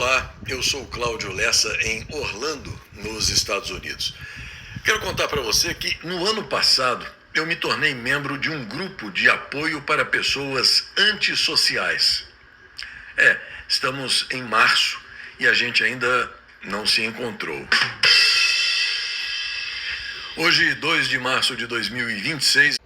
Olá, eu sou o Cláudio Lessa em Orlando, nos Estados Unidos. Quero contar para você que no ano passado eu me tornei membro de um grupo de apoio para pessoas antissociais. Estamos em março e a gente ainda não se encontrou. Hoje, 2 de março de 2026...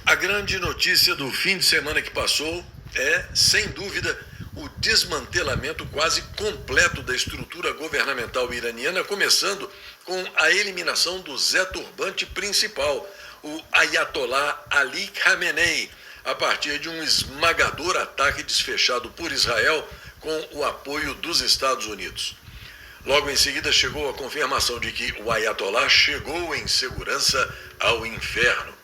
A grande notícia do fim de semana que passou é, sem dúvida, o desmantelamento quase completo da estrutura governamental iraniana, começando com a eliminação do Zé Turbante principal, o Ayatollah Ali Khamenei, a partir de um esmagador ataque desfechado por Israel com o apoio dos Estados Unidos. Logo em seguida chegou a confirmação de que o Ayatollah chegou em segurança ao inferno.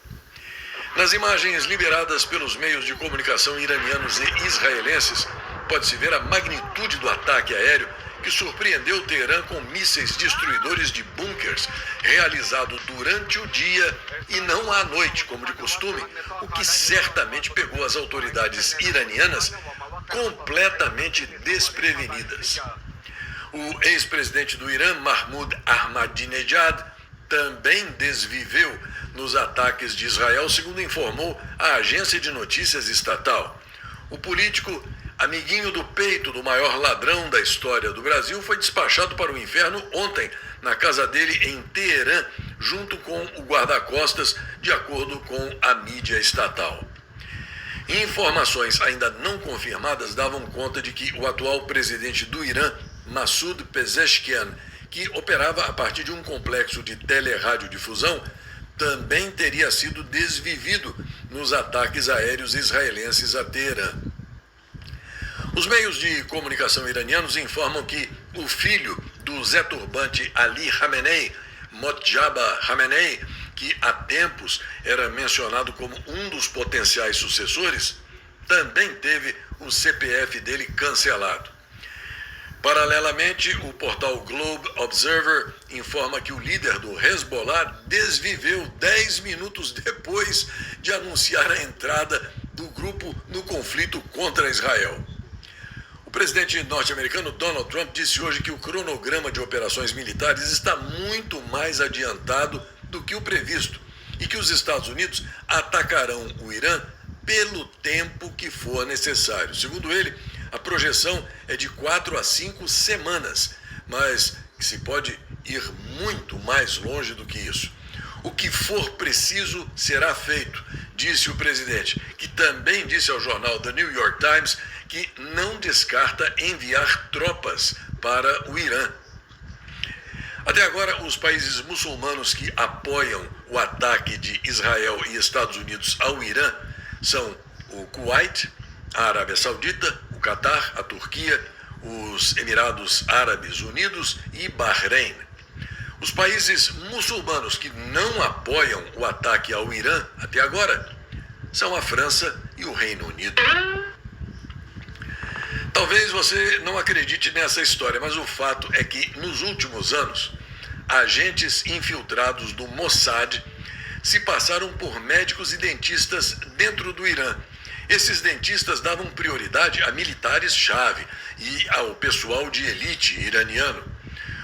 Nas imagens liberadas pelos meios de comunicação iranianos e israelenses, pode-se ver a magnitude do ataque aéreo que surpreendeu Teherã com mísseis destruidores de bunkers, realizado durante o dia e não à noite, como de costume, o que certamente pegou as autoridades iranianas completamente desprevenidas. O ex-presidente do Irã, Mahmoud Ahmadinejad, também desviveu nos ataques de Israel, segundo informou a agência de notícias estatal. O político, amiguinho do peito do maior ladrão da história do Brasil, foi despachado para o inferno ontem, na casa dele em Teherã, junto com o guarda-costas, de acordo com a mídia estatal. Informações ainda não confirmadas davam conta de que o atual presidente do Irã, Massoud Pezeshkian, que operava a partir de um complexo de teleradiodifusão, também teria sido desvivido nos ataques aéreos israelenses a Teherã. Os meios de comunicação iranianos informam que o filho do Zé Turbante Ali Khamenei, Mojtaba Khamenei, que há tempos era mencionado como um dos potenciais sucessores, também teve o CPF dele cancelado. Paralelamente, o portal Globe Observer informa que o líder do Hezbollah desviveu 10 minutos depois de anunciar a entrada do grupo no conflito contra Israel. O presidente norte-americano Donald Trump disse hoje que o cronograma de operações militares está muito mais adiantado do que o previsto e que os Estados Unidos atacarão o Irã pelo tempo que for necessário. Segundo ele, a projeção é de 4 a 5 semanas, mas que se pode ir muito mais longe do que isso. O que for preciso será feito, disse o presidente, que também disse ao jornal The New York Times que não descarta enviar tropas para o Irã. Até agora, os países muçulmanos que apoiam o ataque de Israel e Estados Unidos ao Irã são o Kuwait, a Arábia Saudita, o Catar, a Turquia, os Emirados Árabes Unidos e Bahrein. Os países muçulmanos que não apoiam o ataque ao Irã até agora são a França e o Reino Unido. Talvez você não acredite nessa história, mas o fato é que nos últimos anos, agentes infiltrados do Mossad se passaram por médicos e dentistas dentro do Irã. Esses dentistas davam prioridade a militares-chave e ao pessoal de elite iraniano.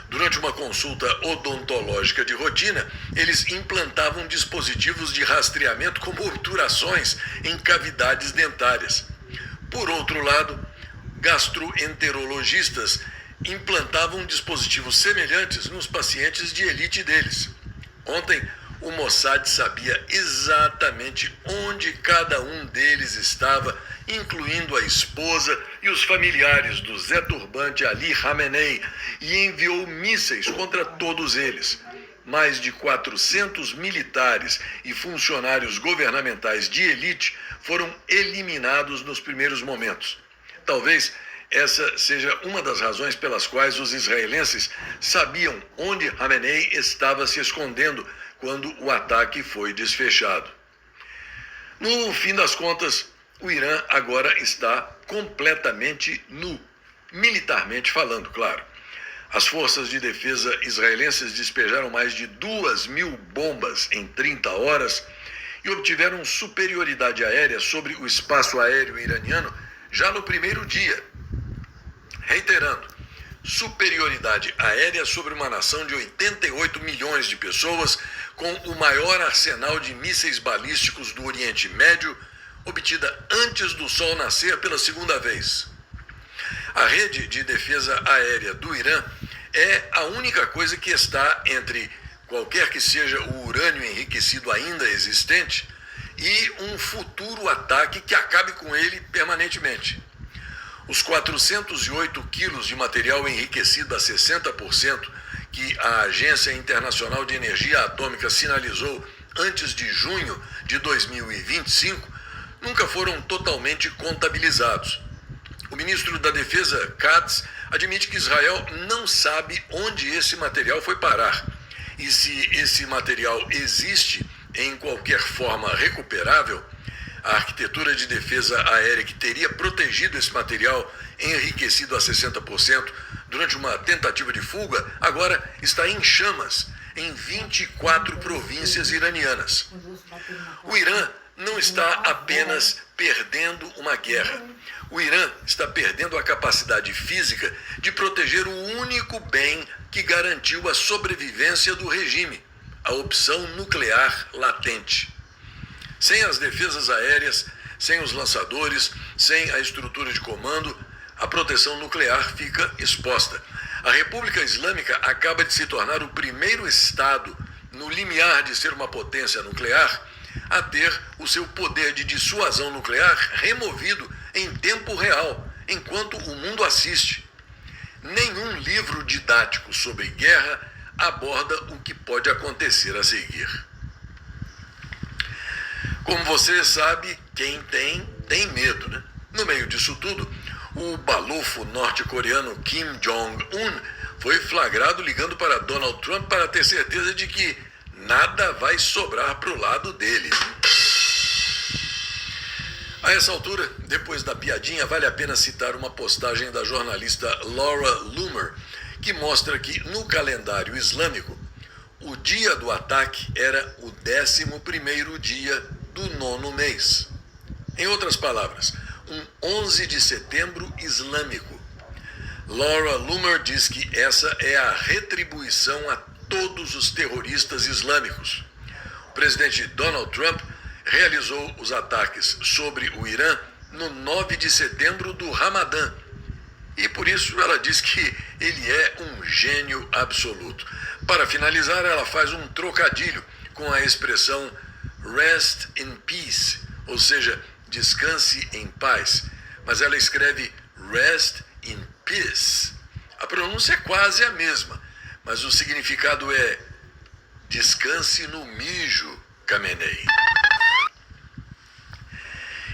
Durante uma consulta odontológica de rotina, eles implantavam dispositivos de rastreamento como obturações em cavidades dentárias. Por outro lado, gastroenterologistas implantavam dispositivos semelhantes nos pacientes de elite deles. Ontem, o Mossad sabia exatamente onde cada um deles estava, incluindo a esposa e os familiares do Zé Turbante Ali Khamenei, e enviou mísseis contra todos eles. Mais de 400 militares e funcionários governamentais de elite foram eliminados nos primeiros momentos. Talvez essa seja uma das razões pelas quais os israelenses sabiam onde Khamenei estava se escondendo quando o ataque foi desfechado. No fim das contas, o Irã agora está completamente nu, militarmente falando, claro. As forças de defesa israelenses despejaram mais de 2.000 bombas em 30 horas e obtiveram superioridade aérea sobre o espaço aéreo iraniano já no primeiro dia. Reiterando, superioridade aérea sobre uma nação de 88 milhões de pessoas com o maior arsenal de mísseis balísticos do Oriente Médio, obtida antes do sol nascer pela segunda vez. A rede de defesa aérea do Irã é a única coisa que está entre qualquer que seja o urânio enriquecido ainda existente e um futuro ataque que acabe com ele permanentemente. Os 408 quilos de material enriquecido a 60% que a Agência Internacional de Energia Atômica sinalizou antes de junho de 2025 nunca foram totalmente contabilizados. O ministro da Defesa, Katz, admite que Israel não sabe onde esse material foi parar e se esse material existe em qualquer forma recuperável. A arquitetura de defesa aérea que teria protegido esse material enriquecido a 60% durante uma tentativa de fuga agora está em chamas em 24 províncias iranianas. O Irã não está apenas perdendo uma guerra. O Irã está perdendo a capacidade física de proteger o único bem que garantiu a sobrevivência do regime, a opção nuclear latente. Sem as defesas aéreas, sem os lançadores, sem a estrutura de comando, a proteção nuclear fica exposta. A República Islâmica acaba de se tornar o primeiro Estado no limiar de ser uma potência nuclear a ter o seu poder de dissuasão nuclear removido em tempo real, enquanto o mundo assiste. Nenhum livro didático sobre guerra aborda o que pode acontecer a seguir. Como você sabe, quem tem medo, né? No meio disso tudo, o balofo norte-coreano Kim Jong-un foi flagrado ligando para Donald Trump para ter certeza de que nada vai sobrar para o lado dele. A essa altura, depois da piadinha, vale a pena citar uma postagem da jornalista Laura Loomer, que mostra que no calendário islâmico, o dia do ataque era o 11º dia do 9º mês. Em outras palavras, um 11 de setembro islâmico. Laura Loomer diz que essa é a retribuição a todos os terroristas islâmicos. O presidente Donald Trump realizou os ataques sobre o Irã no 9 de setembro do Ramadã. E por isso ela diz que ele é um gênio absoluto. Para finalizar, ela faz um trocadilho com a expressão rest in peace, ou seja, descanse em paz. Mas ela escreve rest in peace. A pronúncia é quase a mesma, mas o significado é descanse no mijo, Khamenei.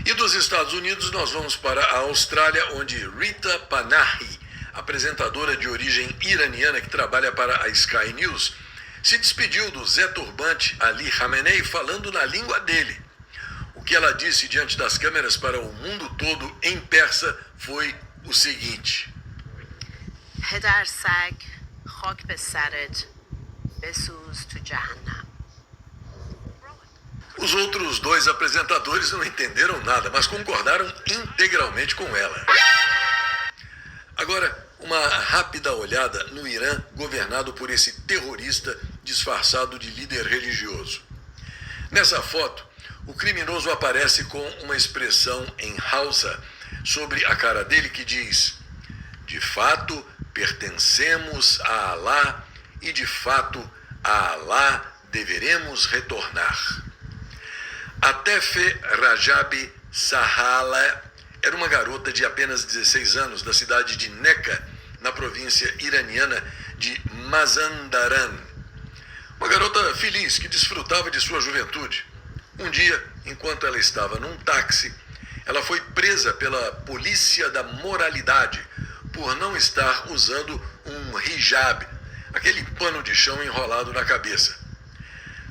E dos Estados Unidos nós vamos para a Austrália, onde Rita Panahi, apresentadora de origem iraniana que trabalha para a Sky News, se despediu do Zé Turbante Ali Khamenei falando na língua dele. O que ela disse diante das câmeras para o mundo todo em persa foi o seguinte: Hedar sag, khak be sared, besuz tu jahannam. Os outros dois apresentadores não entenderam nada, mas concordaram integralmente com ela. Agora, uma rápida olhada no Irã, governado por esse terrorista disfarçado de líder religioso. Nessa foto, o criminoso aparece com uma expressão em Hausa sobre a cara dele que diz: de fato, pertencemos a Alá e de fato a Alá deveremos retornar. Atefe Rajab Sahala era uma garota de apenas 16 anos da cidade de Neca, na província iraniana de Mazandaran. Uma garota feliz que desfrutava de sua juventude. Um dia, enquanto ela estava num táxi, ela foi presa pela polícia da moralidade por não estar usando um hijab, aquele pano de chão enrolado na cabeça.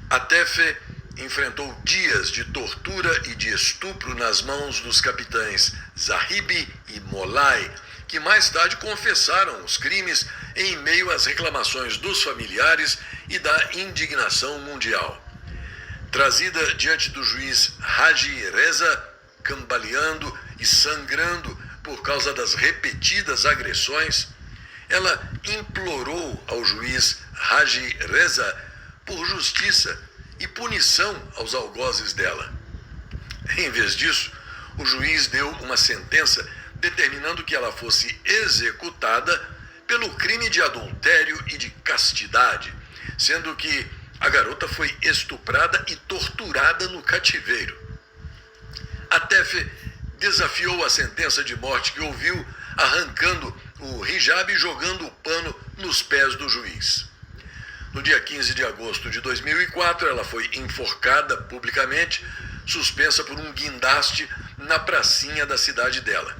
Atefe enfrentou dias de tortura e de estupro nas mãos dos capitães Zahibi e Molay, que mais tarde confessaram os crimes em meio às reclamações dos familiares e da indignação mundial. Trazida diante do juiz Haji Reza, cambaleando e sangrando por causa das repetidas agressões, ela implorou ao juiz Haji Reza por justiça e punição aos algozes dela. Em vez disso, o juiz deu uma sentença determinando que ela fosse executada pelo crime de adultério e de castidade, sendo que a garota foi estuprada e torturada no cativeiro. Atef desafiou a sentença de morte que ouviu, arrancando o hijab e jogando o pano nos pés do juiz. No dia 15 de agosto de 2004, ela foi enforcada publicamente, suspensa por um guindaste na pracinha da cidade dela.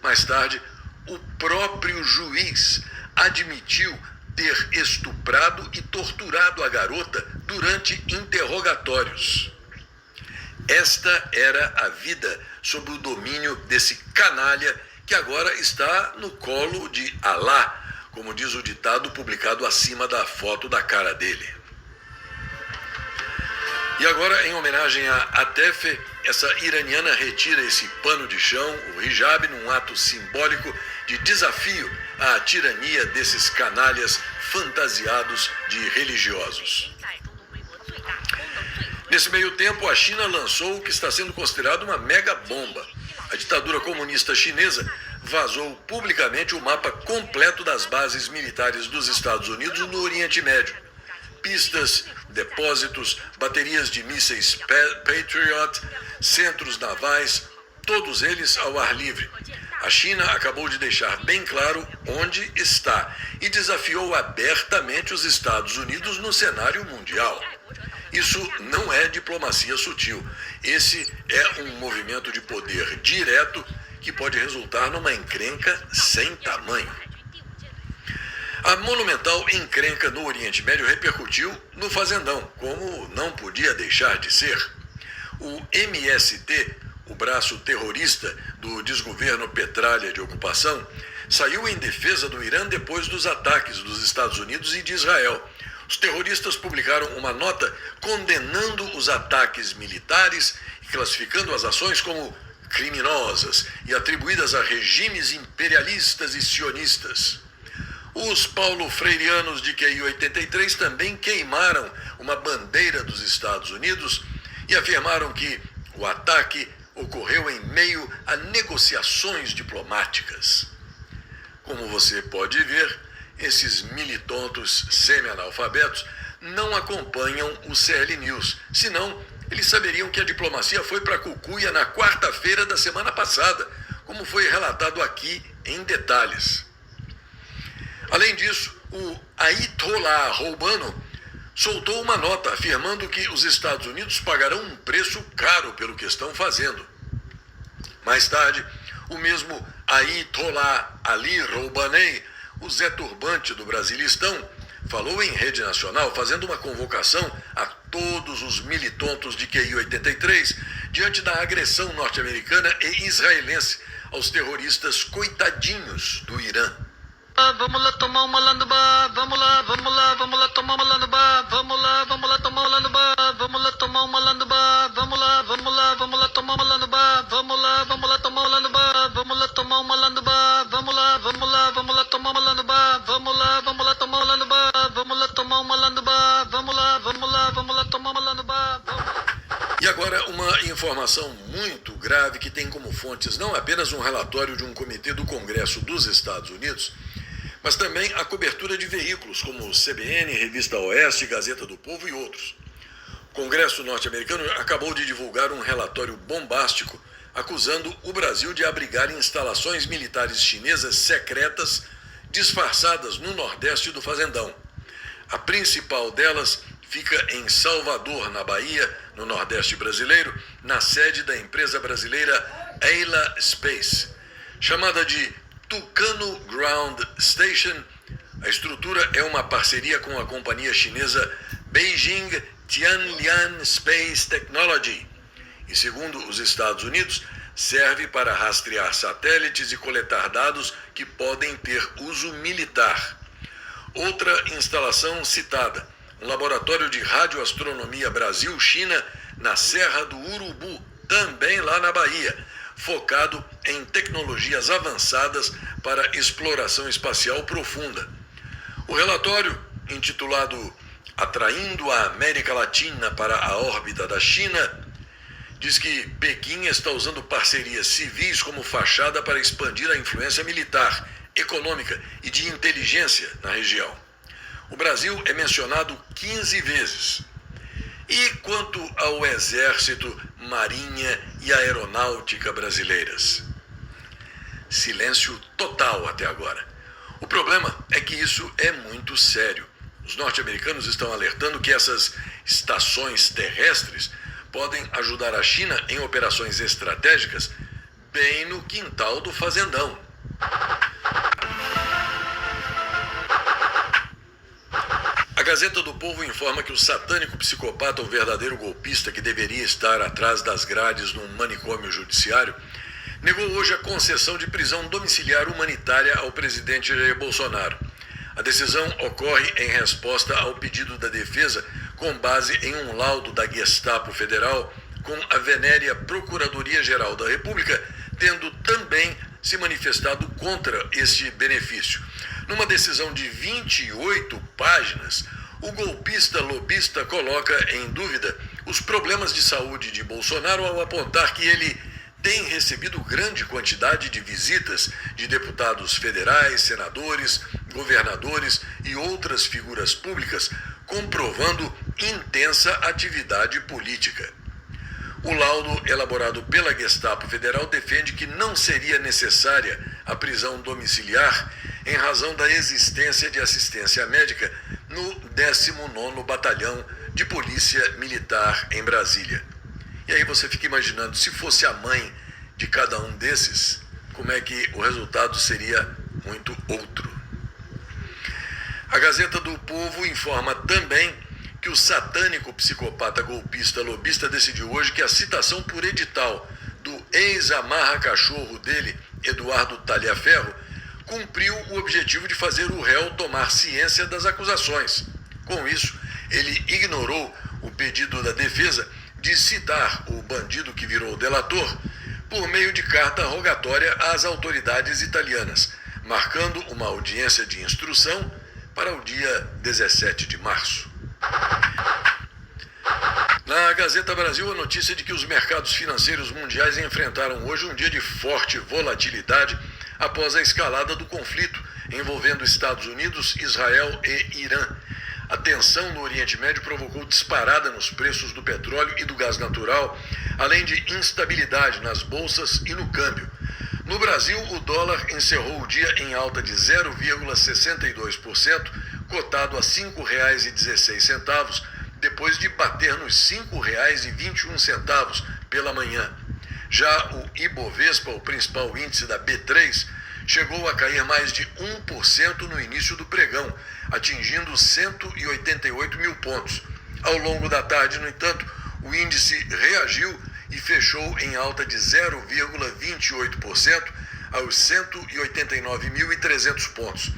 Mais tarde, o próprio juiz admitiu ter estuprado e torturado a garota durante interrogatórios. Esta era a vida sob o domínio desse canalha que agora está no colo de Alá, como diz o ditado publicado acima da foto da cara dele. E agora, em homenagem a Atef, essa iraniana retira esse pano de chão, o hijab, num ato simbólico de desafio à tirania desses canalhas fantasiados de religiosos. Nesse meio tempo, a China lançou o que está sendo considerado uma mega bomba. A ditadura comunista chinesa vazou publicamente o mapa completo das bases militares dos Estados Unidos no Oriente Médio. Pistas, depósitos, baterias de mísseis Patriot, centros navais, todos eles ao ar livre. A China acabou de deixar bem claro onde está e desafiou abertamente os Estados Unidos no cenário mundial. Isso não é diplomacia sutil. Esse é um movimento de poder direto que pode resultar numa encrenca sem tamanho. A monumental encrenca no Oriente Médio repercutiu no Fazendão, como não podia deixar de ser. O MST, o braço terrorista do desgoverno Petralha de ocupação, saiu em defesa do Irã depois dos ataques dos Estados Unidos e de Israel. Os terroristas publicaram uma nota condenando os ataques militares e classificando as ações como criminosas e atribuídas a regimes imperialistas e sionistas. Os paulo-freirianos de QI 83 também queimaram uma bandeira dos Estados Unidos e afirmaram que o ataque ocorreu em meio a negociações diplomáticas. Como você pode ver, esses militontos semi-analfabetos não acompanham o CL News, senão eles saberiam que a diplomacia foi para Cucuia na quarta-feira da semana passada, como foi relatado aqui em detalhes. Além disso, o Ayatollah Roubano soltou uma nota afirmando que os Estados Unidos pagarão um preço caro pelo que estão fazendo. Mais tarde, o mesmo Ayatollah Ali Roubanei, o Zé Turbante do Brasilistão, falou em rede nacional fazendo uma convocação a todos os militontos de QI 83 diante da agressão norte-americana e israelense aos terroristas coitadinhos do Irã. Vamos lá tomar uma lá no bar, vamos lá tomar uma lá no bar, vamos lá tomar uma lá no bar, vamos lá tomar uma lá no bar, vamos lá tomar uma lá no bar, vamos lá tomar uma lá no bar, vamos lá tomar uma lá no bar, vamos lá tomar uma lá no bar, vamos lá tomar uma lá no bar, vamos lá tomar uma lá no bar, vamos lá tomar uma lá no bar. E agora uma informação muito grave que tem como fontes não apenas um relatório de um comitê do Congresso dos Estados Unidos, mas também a cobertura de veículos como CBN, Revista Oeste, Gazeta do Povo e outros. O Congresso norte-americano acabou de divulgar um relatório bombástico acusando o Brasil de abrigar instalações militares chinesas secretas disfarçadas no nordeste do Fazendão. A principal delas fica em Salvador, na Bahia, no nordeste brasileiro, na sede da empresa brasileira Ayla Space. Chamada de Tucano Ground Station, a estrutura é uma parceria com a companhia chinesa Beijing Tianlian Space Technology e, segundo os Estados Unidos, serve para rastrear satélites e coletar dados que podem ter uso militar. Outra instalação citada, um laboratório de radioastronomia Brasil-China na Serra do Urubu, também lá na Bahia, focado em tecnologias avançadas para exploração espacial profunda. O relatório, intitulado Atraindo a América Latina para a órbita da China, diz que Pequim está usando parcerias civis como fachada para expandir a influência militar, econômica e de inteligência na região. O Brasil é mencionado 15 vezes. E quanto ao Exército, Marinha e Aeronáutica brasileiras? Silêncio total até agora. O problema é que isso é muito sério. Os norte-americanos estão alertando que essas estações terrestres podem ajudar a China em operações estratégicas bem no quintal do fazendão. A Gazeta do Povo informa que o satânico psicopata, o verdadeiro golpista que deveria estar atrás das grades num manicômio judiciário, negou hoje a concessão de prisão domiciliar humanitária ao presidente Jair Bolsonaro. A decisão ocorre em resposta ao pedido da defesa com base em um laudo da Gestapo Federal, com a venérea Procuradoria-Geral da República tendo também se manifestado contra este benefício. Numa decisão de 28 páginas, o golpista lobista coloca em dúvida os problemas de saúde de Bolsonaro ao apontar que ele tem recebido grande quantidade de visitas de deputados federais, senadores, governadores e outras figuras públicas, comprovando intensa atividade política. O laudo elaborado pela Gestapo Federal defende que não seria necessária a prisão domiciliar em razão da existência de assistência médica no 19º Batalhão de Polícia Militar em Brasília. E aí você fica imaginando, se fosse a mãe de cada um desses, como é que o resultado seria muito outro. A Gazeta do Povo informa também que o satânico psicopata golpista lobista decidiu hoje que a citação por edital do ex-amarra-cachorro dele, Eduardo Talhaferro, cumpriu o objetivo de fazer o réu tomar ciência das acusações. Com isso, ele ignorou o pedido da defesa de citar o bandido que virou delator por meio de carta rogatória às autoridades italianas, marcando uma audiência de instrução para o dia 17 de março. Na Gazeta Brasil, a notícia de que os mercados financeiros mundiais enfrentaram hoje um dia de forte volatilidade após a escalada do conflito envolvendo Estados Unidos, Israel e Irã. A tensão no Oriente Médio provocou disparada nos preços do petróleo e do gás natural, além de instabilidade nas bolsas e no câmbio. No Brasil, o dólar encerrou o dia em alta de 0,62%, cotado a R$ 5,16, depois de bater nos R$ 5,21 pela manhã. Já o Ibovespa, o principal índice da B3, chegou a cair mais de 1% no início do pregão, atingindo 188 mil pontos. Ao longo da tarde, no entanto, o índice reagiu e fechou em alta de 0,28% aos 189.300 pontos.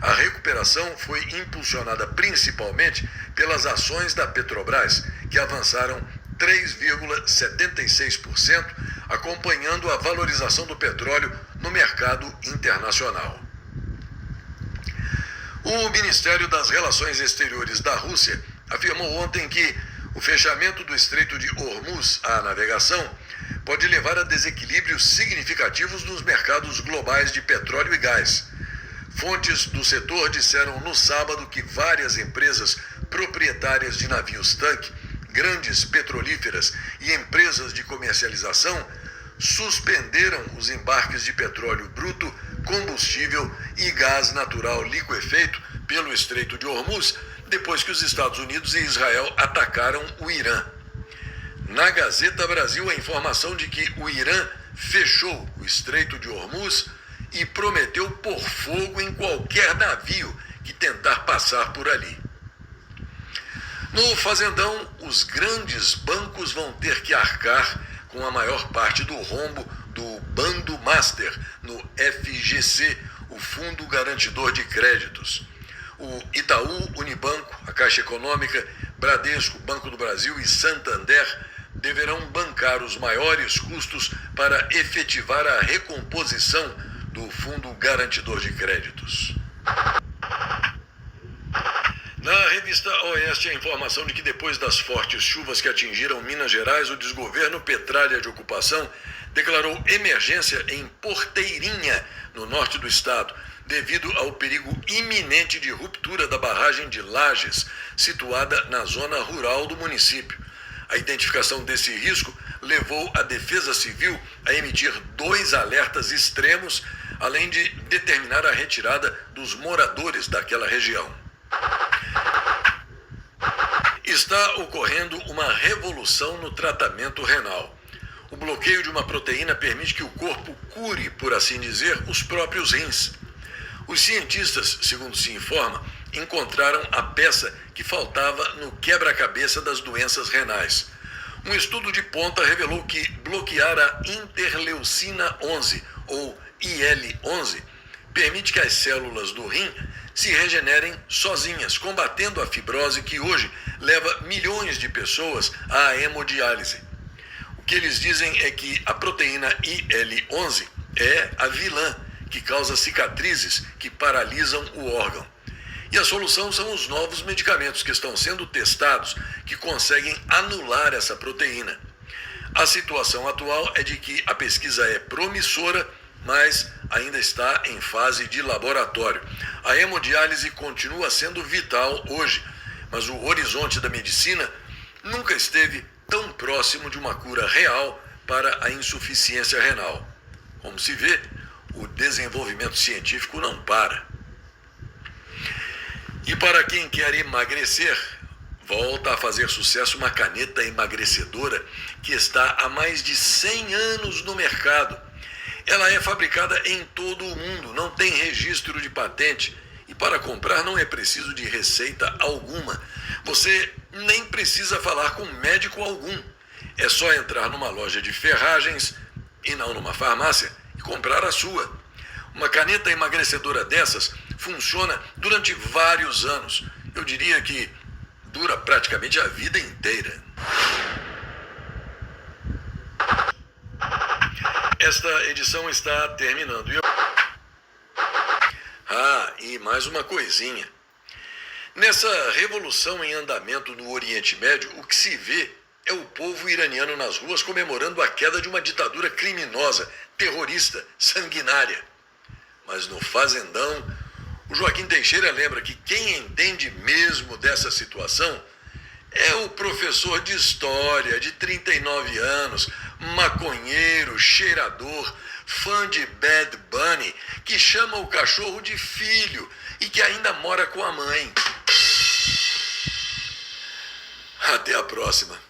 A recuperação foi impulsionada principalmente pelas ações da Petrobras, que avançaram 3,76%, acompanhando a valorização do petróleo no mercado internacional. O Ministério das Relações Exteriores da Rússia afirmou ontem que o fechamento do Estreito de Hormuz à navegação pode levar a desequilíbrios significativos nos mercados globais de petróleo e gás. Fontes do setor disseram no sábado que várias empresas proprietárias de navios-tanque, grandes petrolíferas e empresas de comercialização suspenderam os embarques de petróleo bruto, combustível e gás natural liquefeito pelo Estreito de Hormuz, depois que os Estados Unidos e Israel atacaram o Irã. Na Gazeta Brasil, a informação de que o Irã fechou o Estreito de Hormuz e prometeu pôr fogo em qualquer navio que tentar passar por ali. No Fazendão, os grandes bancos vão ter que arcar com a maior parte do rombo do Bando Master no FGC, o Fundo Garantidor de Créditos. O Itaú, Unibanco, a Caixa Econômica, Bradesco, Banco do Brasil e Santander deverão bancar os maiores custos para efetivar a recomposição do Fundo Garantidor de Créditos. Na revista Oeste, a informação de que depois das fortes chuvas que atingiram Minas Gerais, o desgoverno Petralha de Ocupação declarou emergência em Porteirinha, no norte do estado, devido ao perigo iminente de ruptura da barragem de Lajes, situada na zona rural do município. A identificação desse risco levou a Defesa Civil a emitir 2 alertas extremos, além de determinar a retirada dos moradores daquela região. Está ocorrendo uma revolução no tratamento renal. O bloqueio de uma proteína permite que o corpo cure, por assim dizer, os próprios rins. Os cientistas, segundo se informa, encontraram a peça que faltava no quebra-cabeça das doenças renais. Um estudo de ponta revelou que bloquear a interleucina 11, ou IL-11, permite que as células do rim se regenerem sozinhas, combatendo a fibrose que hoje leva milhões de pessoas à hemodiálise. O que eles dizem é que a proteína IL-11 é a vilã que causa cicatrizes que paralisam o órgão. E a solução são os novos medicamentos que estão sendo testados, que conseguem anular essa proteína. A situação atual é de que a pesquisa é promissora, mas ainda está em fase de laboratório. A hemodiálise continua sendo vital hoje, mas o horizonte da medicina nunca esteve tão próximo de uma cura real para a insuficiência renal. Como se vê, o desenvolvimento científico não para. E para quem quer emagrecer, volta a fazer sucesso uma caneta emagrecedora que está há mais de 100 anos no mercado. Ela é fabricada em todo o mundo, não tem registro de patente e para comprar não é preciso de receita alguma. Você nem precisa falar com médico algum. É só entrar numa loja de ferragens e não numa farmácia e comprar a sua. Uma caneta emagrecedora dessas funciona durante vários anos. Eu diria que dura praticamente a vida inteira. Esta edição está terminando. E mais uma coisinha. Nessa revolução em andamento no Oriente Médio, o que se vê é o povo iraniano nas ruas comemorando a queda de uma ditadura criminosa, terrorista, sanguinária. Mas no Fazendão, o Joaquim Teixeira lembra que quem entende mesmo dessa situação é o professor de história de 39 anos, maconheiro, cheirador, fã de Bad Bunny, que chama o cachorro de filho e que ainda mora com a mãe. Até a próxima.